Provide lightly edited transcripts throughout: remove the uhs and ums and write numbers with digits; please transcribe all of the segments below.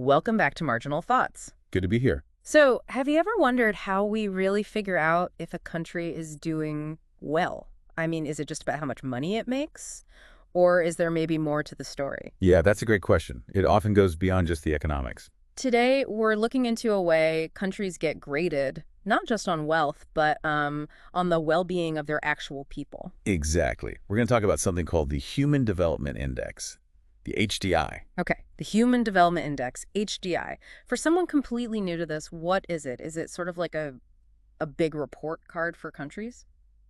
Welcome back to Marginal Thoughts. Good to be here. So, have you ever wondered how we really figure out if a country is doing well? I mean, is it just about how much money it makes? Or is there maybe more to the story? Yeah, that's a great question. It often goes beyond just the economics. Today, we're looking into a way countries get graded, not just on wealth, but on the well-being of their actual people. Exactly. We're going to talk about something called the Human Development Index, the HDI. Okay, the Human Development Index, HDI. For someone completely new to this, what is it? Is it sort of like a big report card for countries?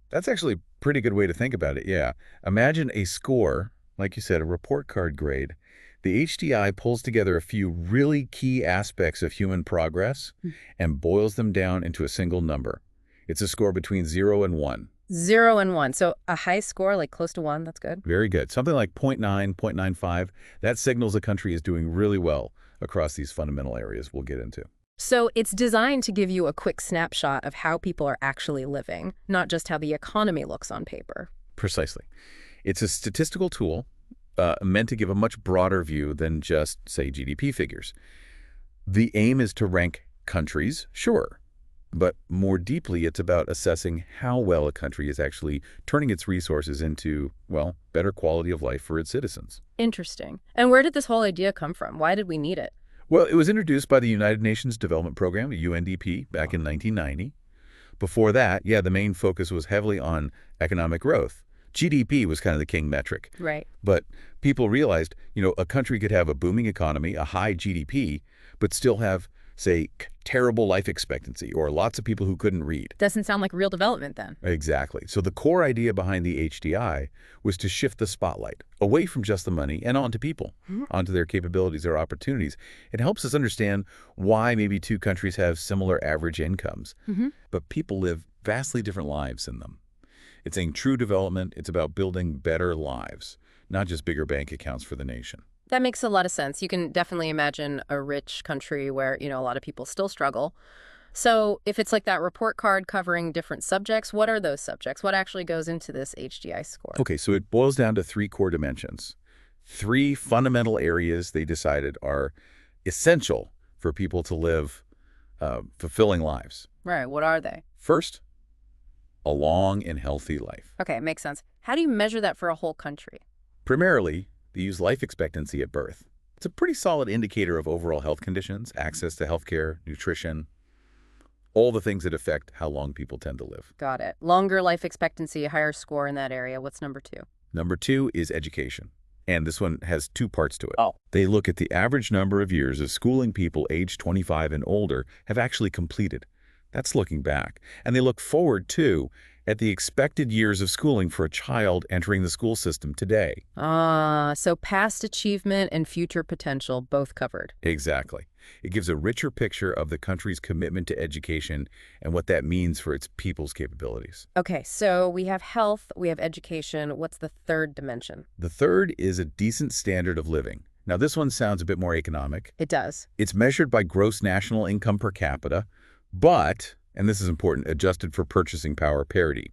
That's actually a pretty good way to think about it, yeah. Imagine a score, like you said, a report card grade. The HDI pulls together a few really key aspects of human progress and boils them down into a single number. It's a score between 0 and 1. 0 and 1. So a high score, like close to 1, that's good. Very good. Something like 0.9, 0.95, that signals a country is doing really well across these fundamental areas we'll get into. So it's designed to give you a quick snapshot of how people are actually living, not just how the economy looks on paper. Precisely. It's a statistical tool meant to give a much broader view than just, say, GDP figures. The aim is to rank countries, sure, but more deeply, it's about assessing how well a country is actually turning its resources into, well, better quality of life for its citizens. Interesting. And where did this whole idea come from? Why did we need it? Well, it was introduced by the United Nations Development Program, the UNDP, back in 1990. Before that, the main focus was heavily on economic growth. GDP was kind of the king metric. Right. But people realized, a country could have a booming economy, a high GDP, but still have, say, terrible life expectancy or lots of people who couldn't read. Doesn't sound like real development then. Exactly. So the core idea behind the HDI was to shift the spotlight away from just the money and onto people, onto their capabilities, their opportunities. It helps us understand why maybe two countries have similar average incomes, but people live vastly different lives in them. It's saying true development, it's about building better lives, not just bigger bank accounts for the nation. That makes a lot of sense. You can definitely imagine a rich country where, a lot of people still struggle. So if it's like that report card covering different subjects, what are those subjects? What actually goes into this HDI score? Okay, so it boils down to three core dimensions. Three fundamental areas they decided are essential for people to live fulfilling lives. Right, what are they? First, a long and healthy life. Okay, makes sense. How do you measure that for a whole country? Primarily, they use life expectancy at birth. It's a pretty solid indicator of overall health conditions, access to healthcare, nutrition, all the things that affect how long people tend to live. Got it. Longer life expectancy, a higher score in that area. What's number 2? Number 2 is education. And this one has two parts to it. Oh. They look at the average number of years of schooling people aged 25 and older have actually completed. That's looking back. And they look forward, too, at the expected years of schooling for a child entering the school system today. So past achievement and future potential both covered. Exactly. It gives a richer picture of the country's commitment to education and what that means for its people's capabilities. Okay, so we have health, we have education. What's the third dimension? The third is a decent standard of living. Now, this one sounds a bit more economic. It does. It's measured by gross national income per capita, but, and this is important, adjusted for purchasing power parity,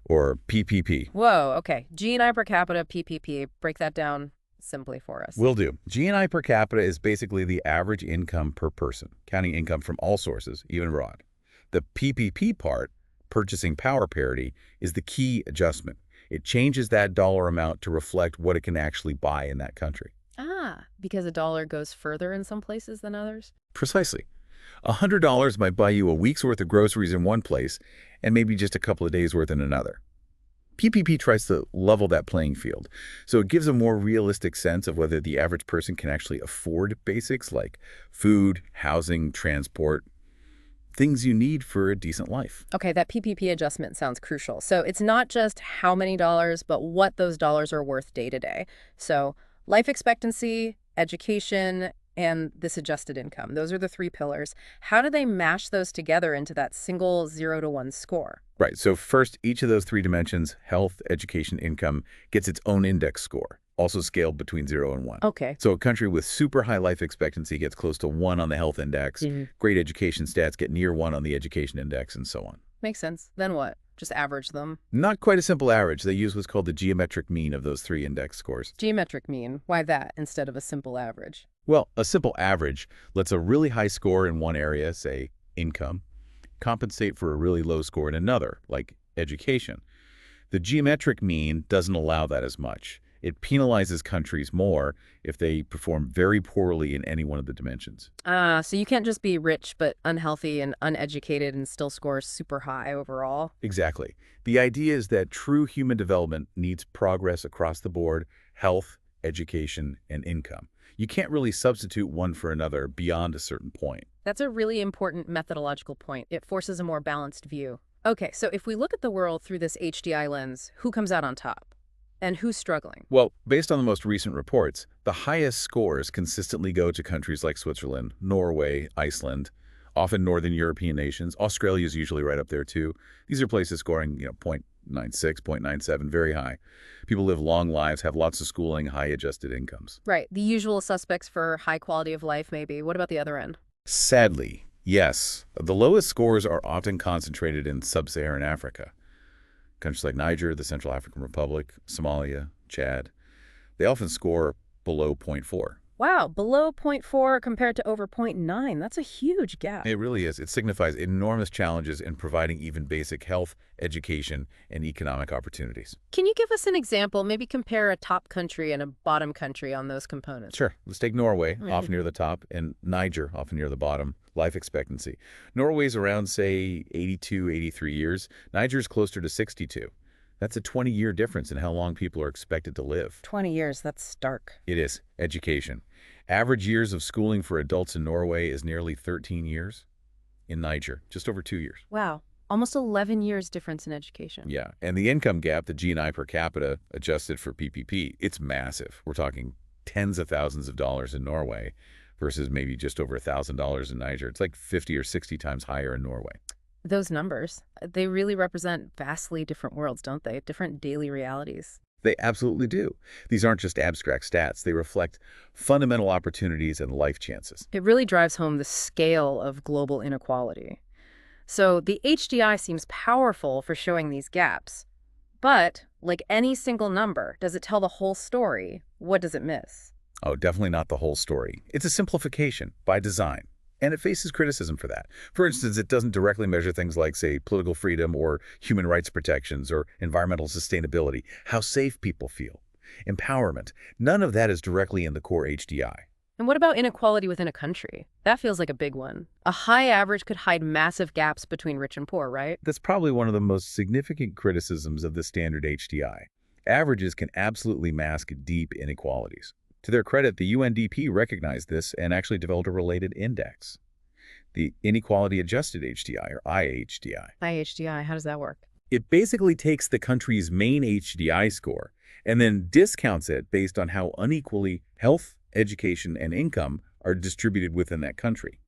or PPP. Whoa, okay. GNI per capita, PPP. Break that down simply for us. Will do. GNI per capita is basically the average income per person, counting income from all sources, even abroad. The PPP part, purchasing power parity, is the key adjustment. It changes that dollar amount to reflect what it can actually buy in that country. Because a dollar goes further in some places than others? Precisely. $100 might buy you a week's worth of groceries in one place and maybe just a couple of days' worth in another. PPP tries to level that playing field, so it gives a more realistic sense of whether the average person can actually afford basics like food, housing, transport, things you need for a decent life. Okay, that PPP adjustment sounds crucial. So it's not just how many dollars, but what those dollars are worth day to day. So life expectancy, education, and this adjusted income. Those are the three pillars. How do they mash those together into that single 0 to 1 score? Right. So first, each of those three dimensions, health, education, income, gets its own index score, also scaled between 0 and 1. Okay. So a country with super high life expectancy gets close to 1 on the health index. Great education stats get near 1 on the education index, and so on. Makes sense. Then what? Just average them? Not quite a simple average. They use what's called the geometric mean of those three index scores. Geometric mean. Why that instead of a simple average? Well, a simple average lets a really high score in one area, say income, compensate for a really low score in another, like education. The geometric mean doesn't allow that as much. It penalizes countries more if they perform very poorly in any one of the dimensions. Ah, so you can't just be rich but unhealthy and uneducated and still score super high overall. Exactly. The idea is that true human development needs progress across the board: health, education, and income. You can't really substitute one for another beyond a certain point. That's a really important methodological point. It forces a more balanced view. Okay, so if we look at the world through this HDI lens, who comes out on top? And who's struggling? Well, based on the most recent reports, the highest scores consistently go to countries like Switzerland, Norway, Iceland, often Northern European nations. Australia is usually right up there too. These are places scoring, 0.96, 0.97, very high. People live long lives, have lots of schooling, high adjusted incomes. Right, the usual suspects for high quality of life, maybe. What about the other end? Sadly, yes, the lowest scores are often concentrated in sub-Saharan Africa. Countries like Niger, the Central African Republic, Somalia, Chad, they often score below zero point 0.4. Wow, below zero point 0.4 compared to over zero point 0.9. That's a huge gap. It really is. It signifies enormous challenges in providing even basic health, education, and economic opportunities. Can you give us an example? Maybe compare a top country and a bottom country on those components. Sure. Let's take Norway, often near the top, and Niger, often near the bottom. Life expectancy. Norway's around, say, 82, 83 years. Niger's closer to 62. That's a 20-year difference in how long people are expected to live. 20 years, that's stark. It is. Education. Average years of schooling for adults in Norway is nearly 13 years. In Niger, just over 2 years. Wow, almost 11 years difference in education. Yeah, and the income gap, the GNI per capita, adjusted for PPP, it's massive. We're talking tens of thousands of dollars in Norway versus maybe just over $1,000 in Niger. It's like 50 or 60 times higher in Norway. Those numbers, they really represent vastly different worlds, don't they? Different daily realities. They absolutely do. These aren't just abstract stats. They reflect fundamental opportunities and life chances. It really drives home the scale of global inequality. So the HDI seems powerful for showing these gaps. But, like any single number, does it tell the whole story? What does it miss? Oh, definitely not the whole story. It's a simplification by design, and it faces criticism for that. For instance, it doesn't directly measure things like, say, political freedom or human rights protections or environmental sustainability, how safe people feel, empowerment. None of that is directly in the core HDI. And what about inequality within a country? That feels like a big one. A high average could hide massive gaps between rich and poor, right? That's probably one of the most significant criticisms of the standard HDI. Averages can absolutely mask deep inequalities. To their credit, the UNDP recognized this and actually developed a related index, the Inequality Adjusted HDI, or IHDI. IHDI, how does that work? It basically takes the country's main HDI score and then discounts it based on how unequally health, education, and income are distributed within that country.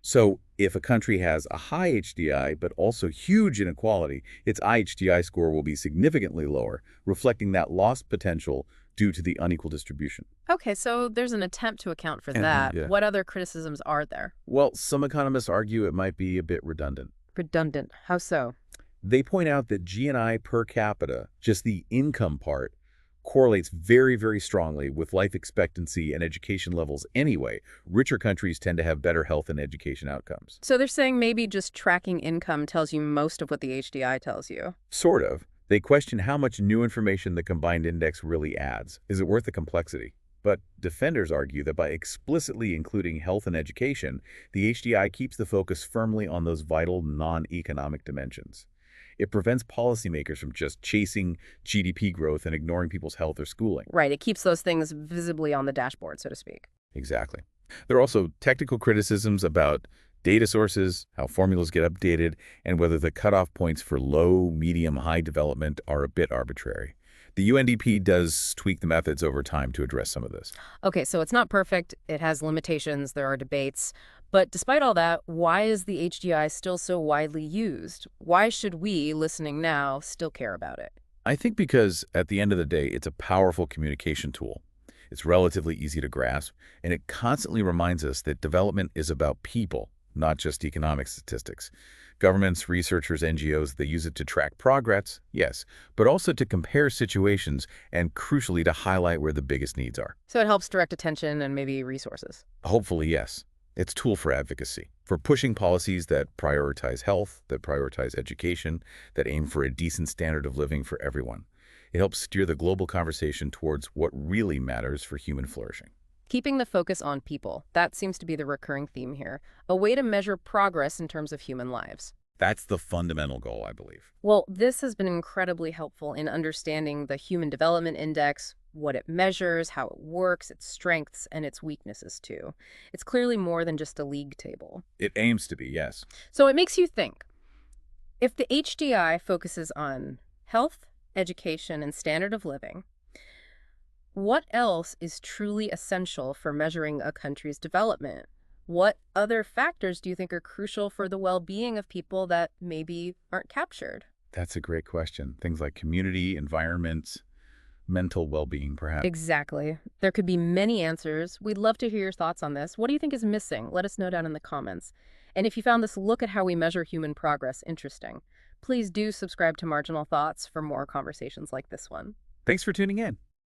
So if a country has a high HDI but also huge inequality, its IHDI score will be significantly lower, reflecting that lost potential due to the unequal distribution. Okay, so there's an attempt to account for that. Yeah. What other criticisms are there? Well, some economists argue it might be a bit redundant. Redundant. How so? They point out that GNI per capita, just the income part, correlates very, very strongly with life expectancy and education levels anyway. Richer countries tend to have better health and education outcomes. So they're saying maybe just tracking income tells you most of what the HDI tells you. Sort of. They question how much new information the combined index really adds. Is it worth the complexity? But defenders argue that by explicitly including health and education, the HDI keeps the focus firmly on those vital non-economic dimensions. It prevents policymakers from just chasing GDP growth and ignoring people's health or schooling. Right, it keeps those things visibly on the dashboard, so to speak. Exactly. There are also technical criticisms about data sources, how formulas get updated, and whether the cutoff points for low, medium, high development are a bit arbitrary. The UNDP does tweak the methods over time to address some of this. Okay, so it's not perfect. It has limitations. There are debates. But despite all that, why is the HDI still so widely used? Why should we, listening now, still care about it? I think because at the end of the day, it's a powerful communication tool. It's relatively easy to grasp, and it constantly reminds us that development is about people, not just economic statistics. Governments, researchers, NGOs, they use it to track progress, yes, but also to compare situations and, crucially, to highlight where the biggest needs are. So it helps direct attention and maybe resources. Hopefully, yes. It's a tool for advocacy, for pushing policies that prioritize health, that prioritize education, that aim for a decent standard of living for everyone. It helps steer the global conversation towards what really matters for human flourishing. Keeping the focus on people, that seems to be the recurring theme here. A way to measure progress in terms of human lives. That's the fundamental goal, I believe. Well, this has been incredibly helpful in understanding the Human Development Index, what it measures, how it works, its strengths, and its weaknesses, too. It's clearly more than just a league table. It aims to be, yes. So it makes you think, if the HDI focuses on health, education, and standard of living, what else is truly essential for measuring a country's development? What other factors do you think are crucial for the well-being of people that maybe aren't captured? That's a great question. Things like community, environment, mental well-being, perhaps. Exactly. There could be many answers. We'd love to hear your thoughts on this. What do you think is missing? Let us know down in the comments. And if you found this look at how we measure human progress interesting, please do subscribe to Marginal Thoughts for more conversations like this one. Thanks for tuning in.